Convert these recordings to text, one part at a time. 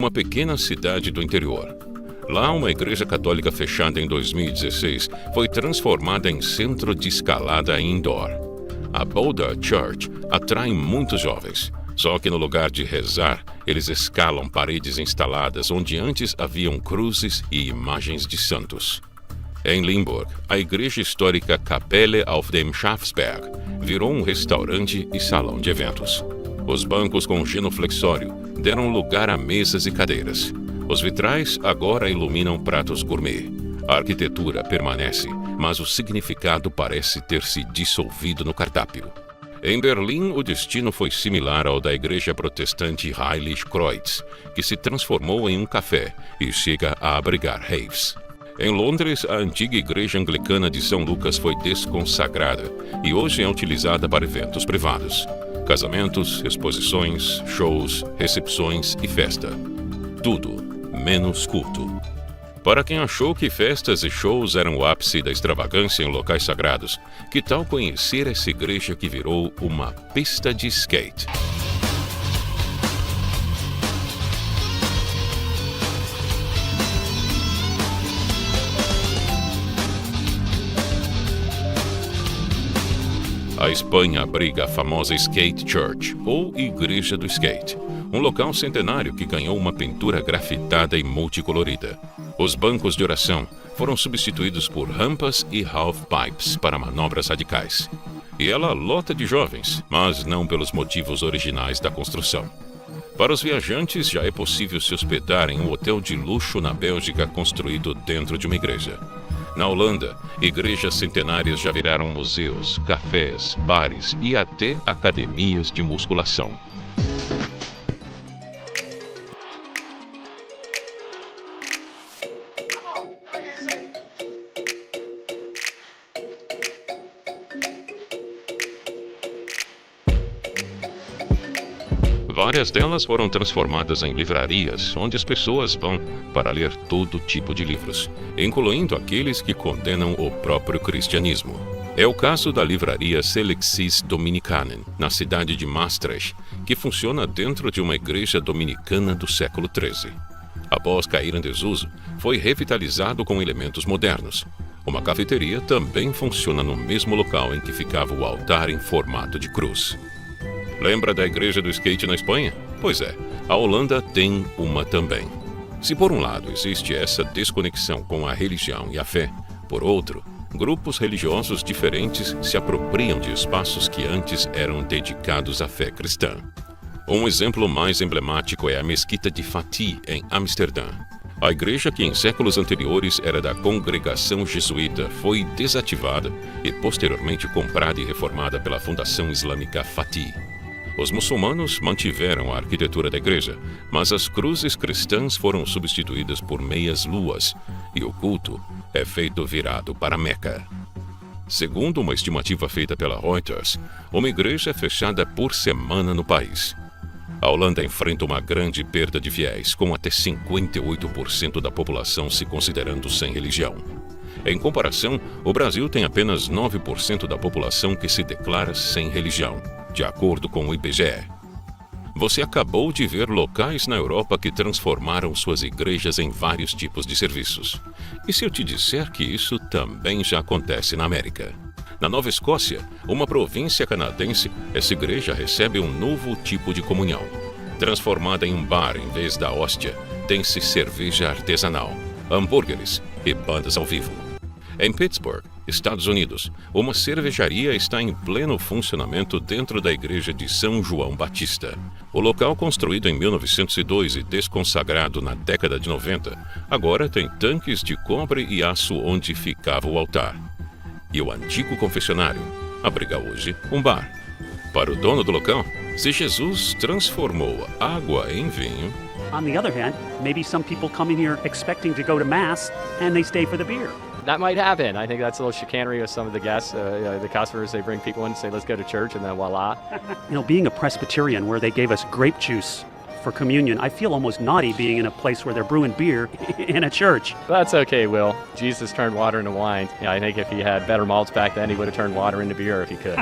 uma pequena cidade do interior. Lá, uma igreja católica fechada em 2016 foi transformada em centro de escalada indoor. A Boulder Church atrai muitos jovens, só que no lugar de rezar, eles escalam paredes instaladas onde antes haviam cruzes e imagens de santos. Em Limburg, a igreja histórica Kapelle auf dem Schafsberg virou um restaurante e salão de eventos. Os bancos com genuflexório deram lugar a mesas e cadeiras. Os vitrais agora iluminam pratos gourmet. A arquitetura permanece, mas o significado parece ter se dissolvido no cardápio. Em Berlim, o destino foi similar ao da igreja protestante Heilig Kreuz, que se transformou em um café e chega a abrigar raves. Em Londres, a antiga igreja anglicana de São Lucas foi desconsagrada e hoje é utilizada para eventos privados. Casamentos, exposições, shows, recepções e festa. Tudo menos culto. Para quem achou que festas e shows eram o ápice da extravagância em locais sagrados, que tal conhecer essa igreja que virou uma pista de skate? A Espanha abriga a famosa Skate Church, ou Igreja do Skate, um local centenário que ganhou uma pintura grafitada e multicolorida. Os bancos de oração foram substituídos por rampas e half-pipes para manobras radicais. E ela lota de jovens, mas não pelos motivos originais da construção. Para os viajantes, já é possível se hospedar em um hotel de luxo na Bélgica construído dentro de uma igreja. Na Holanda, igrejas centenárias já viraram museus, cafés, bares e até academias de musculação. Várias delas foram transformadas em livrarias, onde as pessoas vão para ler todo tipo de livros, incluindo aqueles que condenam o próprio cristianismo. É o caso da livraria Selexis Dominicanen, na cidade de Maastricht, que funciona dentro de uma igreja dominicana do século XIII. Após cair em desuso, foi revitalizado com elementos modernos. Uma cafeteria também funciona no mesmo local em que ficava o altar em formato de cruz. Lembra da igreja do skate na Espanha? Pois é, a Holanda tem uma também. Se por um lado existe essa desconexão com a religião e a fé, por outro, grupos religiosos diferentes se apropriam de espaços que antes eram dedicados à fé cristã. Um exemplo mais emblemático é a Mesquita de Fatih, em Amsterdã. A igreja, que em séculos anteriores era da congregação jesuíta, foi desativada e posteriormente comprada e reformada pela Fundação Islâmica Fatih. Os muçulmanos mantiveram a arquitetura da igreja, mas as cruzes cristãs foram substituídas por meias-luas e o culto é feito virado para Meca. Segundo uma estimativa feita pela Reuters, uma igreja é fechada por semana no país. A Holanda enfrenta uma grande perda de fiéis, com até 58% da população se considerando sem religião. Em comparação, o Brasil tem apenas 9% da população que se declara sem religião, de acordo com o IBGE. Você acabou de ver locais na Europa que transformaram suas igrejas em vários tipos de serviços. E se eu te disser que isso também já acontece na América? Na Nova Escócia, uma província canadense, essa igreja recebe um novo tipo de comunhão. Transformada em um bar em vez da hóstia, tem-se cerveja artesanal, hambúrgueres e bandas ao vivo. Em Pittsburgh, Estados Unidos, uma cervejaria está em pleno funcionamento dentro da igreja de São João Batista. O local, construído em 1902 e desconsagrado na década de 90, agora tem tanques de cobre e aço onde ficava o altar. E o antigo confessionário abriga hoje um bar. Para o dono do local, se Jesus transformou água em vinho... On the other hand, maybe some people come in here expecting to go to Mass and they stay for the beer. That might happen. I think that's a little chicanery of some of the guests. The customers, they bring people in and say, let's go to church, and then voila. You know, being a Presbyterian where they gave us grape juice for communion, I feel almost naughty being in a place where they're brewing beer in a church. That's okay, Will. Jesus turned water into wine. Yeah, I think if he had better malts back then, he would have turned water into beer if he could.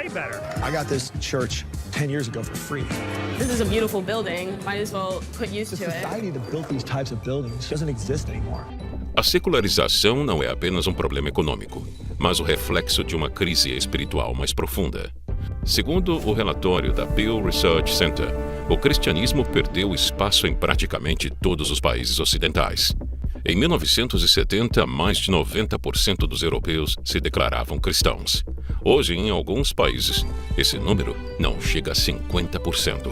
way better. I got this church 10 years ago for free. This is a beautiful building. Might as well put used The to it. society that built these types of buildings doesn't exist anymore. A secularização não é apenas um problema econômico, mas o reflexo de uma crise espiritual mais profunda. Segundo o relatório da Pew Research Center, o cristianismo perdeu espaço em praticamente todos os países ocidentais. Em 1970, mais de 90% dos europeus se declaravam cristãos. Hoje, em alguns países, esse número não chega a 50%.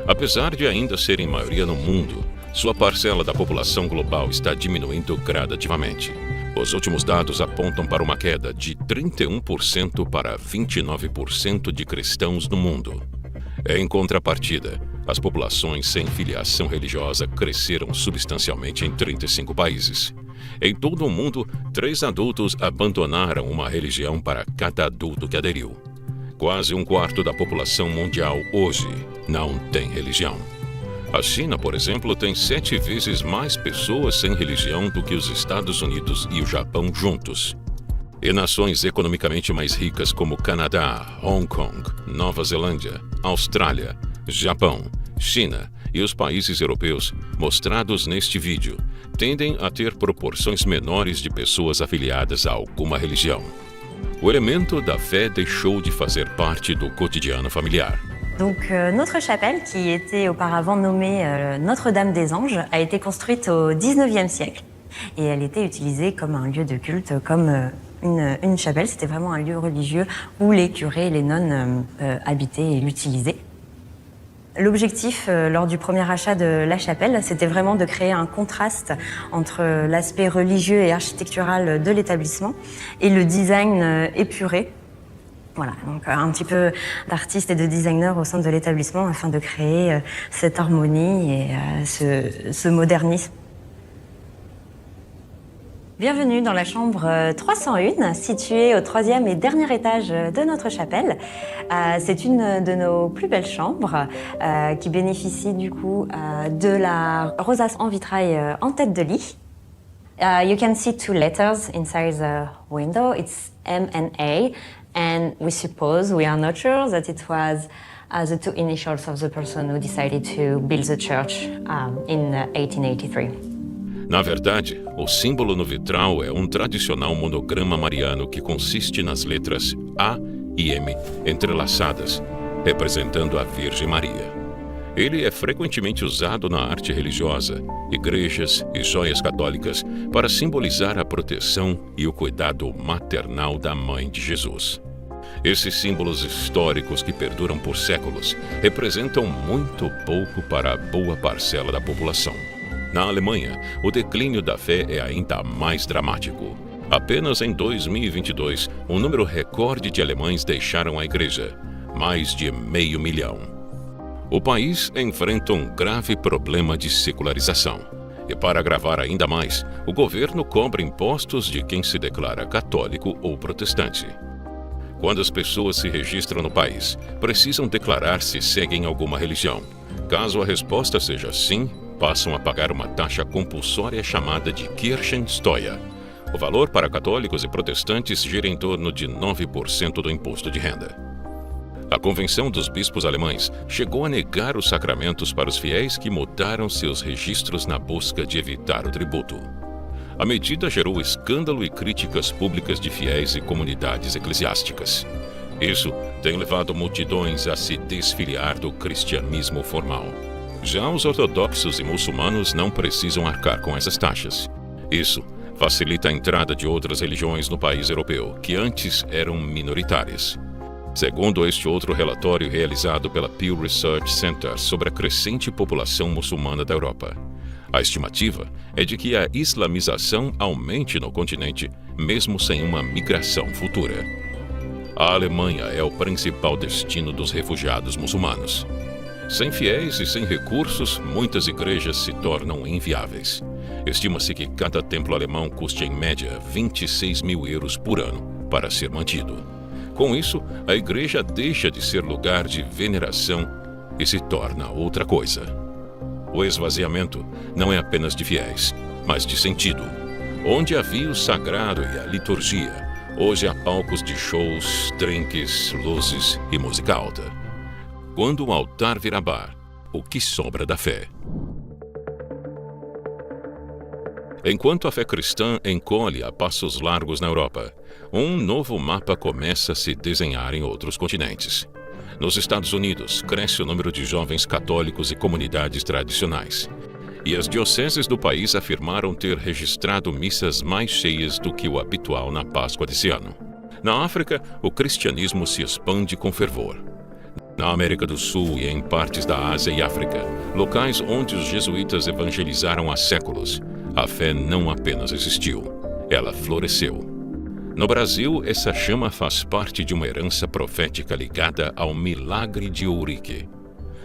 Apesar de ainda serem maioria no mundo, sua parcela da população global está diminuindo gradativamente. Os últimos dados apontam para uma queda de 31% para 29% de cristãos no mundo. Em contrapartida, as populações sem filiação religiosa cresceram substancialmente em 35 países. Em todo o mundo, 3 adultos abandonaram uma religião para cada adulto que aderiu. Quase um quarto da população mundial hoje não tem religião. A China, por exemplo, tem 7 vezes mais pessoas sem religião do que os Estados Unidos e o Japão juntos. E nações economicamente mais ricas como Canadá, Hong Kong, Nova Zelândia, Austrália, Japão, China e os países europeus, mostrados neste vídeo, tendem a ter proporções menores de pessoas afiliadas a alguma religião. O elemento da fé deixou de fazer parte do cotidiano familiar. Donc notre chapelle, qui était auparavant nommée Notre-Dame des Anges, a été construite au XIXe siècle. Et elle était utilisée comme un lieu de culte, comme une chapelle. C'était vraiment un lieu religieux où les curés et les nonnes habitaient et l'utilisaient. L'objectif lors du premier achat de la chapelle, c'était vraiment de créer un contraste entre l'aspect religieux et architectural de l'établissement et le design épuré. Voilà, donc un petit peu d'artistes et de designers au sein de l'établissement afin de créer cette harmonie et ce modernisme. Bienvenue dans la chambre 301, située au 3e et dernier étage de notre chapelle. C'est une de nos plus belles chambres qui bénéficie du coup de la rosace en vitrail en tête de lit. You can see 2 letters inside the window. It's M and A. And we suppose, we are not sure, that it was the 2 initials of the person who decided to build the church in 1883. Na verdade, o símbolo no vitral é um tradicional monograma mariano que consiste nas letras A e M entrelaçadas, representando a Virgem Maria. Ele é frequentemente usado na arte religiosa, igrejas e joias católicas para simbolizar a proteção e o cuidado maternal da Mãe de Jesus. Esses símbolos históricos que perduram por séculos representam muito pouco para a boa parcela da população. Na Alemanha, o declínio da fé é ainda mais dramático. Apenas em 2022, um número recorde de alemães deixaram a igreja, mais de 500 mil. O país enfrenta um grave problema de secularização. E para agravar ainda mais, o governo cobra impostos de quem se declara católico ou protestante. Quando as pessoas se registram no país, precisam declarar se seguem alguma religião. Caso a resposta seja sim, passam a pagar uma taxa compulsória chamada de Kirchensteuer. O valor para católicos e protestantes gira em torno de 9% do imposto de renda. A Convenção dos Bispos Alemães chegou a negar os sacramentos para os fiéis que mudaram seus registros na busca de evitar o tributo. A medida gerou escândalo e críticas públicas de fiéis e comunidades eclesiásticas. Isso tem levado multidões a se desfiliar do cristianismo formal. Já os ortodoxos e muçulmanos não precisam arcar com essas taxas. Isso facilita a entrada de outras religiões no país europeu, que antes eram minoritárias. Segundo este outro relatório realizado pela Pew Research Center sobre a crescente população muçulmana da Europa, a estimativa é de que a islamização aumente no continente, mesmo sem uma migração futura. A Alemanha é o principal destino dos refugiados muçulmanos. Sem fiéis e sem recursos, muitas igrejas se tornam inviáveis. Estima-se que cada templo alemão custe em média 26 mil euros por ano para ser mantido. Com isso, a igreja deixa de ser lugar de veneração e se torna outra coisa. O esvaziamento não é apenas de fiéis, mas de sentido. Onde havia o sagrado e a liturgia, Hoje há palcos de shows, drinks, luzes e música alta. Quando o altar vira bar, o que sobra da fé? Enquanto a fé cristã encolhe a passos largos na Europa, um novo mapa começa a se desenhar em outros continentes. Nos Estados Unidos, cresce o número de jovens católicos e comunidades tradicionais. E as dioceses do país afirmaram ter registrado missas mais cheias do que o habitual na Páscoa desse ano. Na África, o cristianismo se expande com fervor. Na América do Sul e em partes da Ásia e África, locais onde os jesuítas evangelizaram há séculos, a fé não apenas existiu, ela floresceu. No Brasil, essa chama faz parte de uma herança profética ligada ao milagre de Ourique.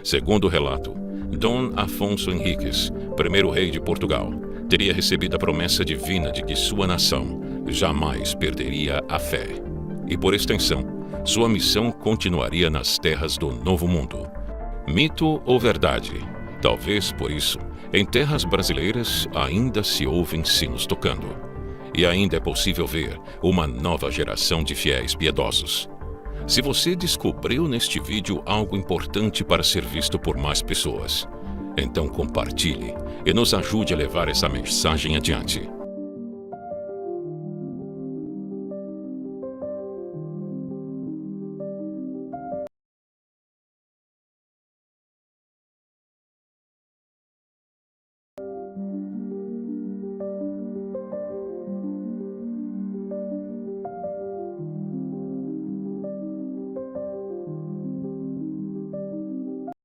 Segundo o relato, Dom Afonso Henriques, primeiro rei de Portugal, teria recebido a promessa divina de que sua nação jamais perderia a fé. E, por extensão, sua missão continuaria nas terras do Novo Mundo. Mito ou verdade? Talvez por isso, em terras brasileiras ainda se ouvem sinos tocando. E ainda é possível ver uma nova geração de fiéis piedosos. Se você descobriu neste vídeo algo importante para ser visto por mais pessoas, então compartilhe e nos ajude a levar essa mensagem adiante.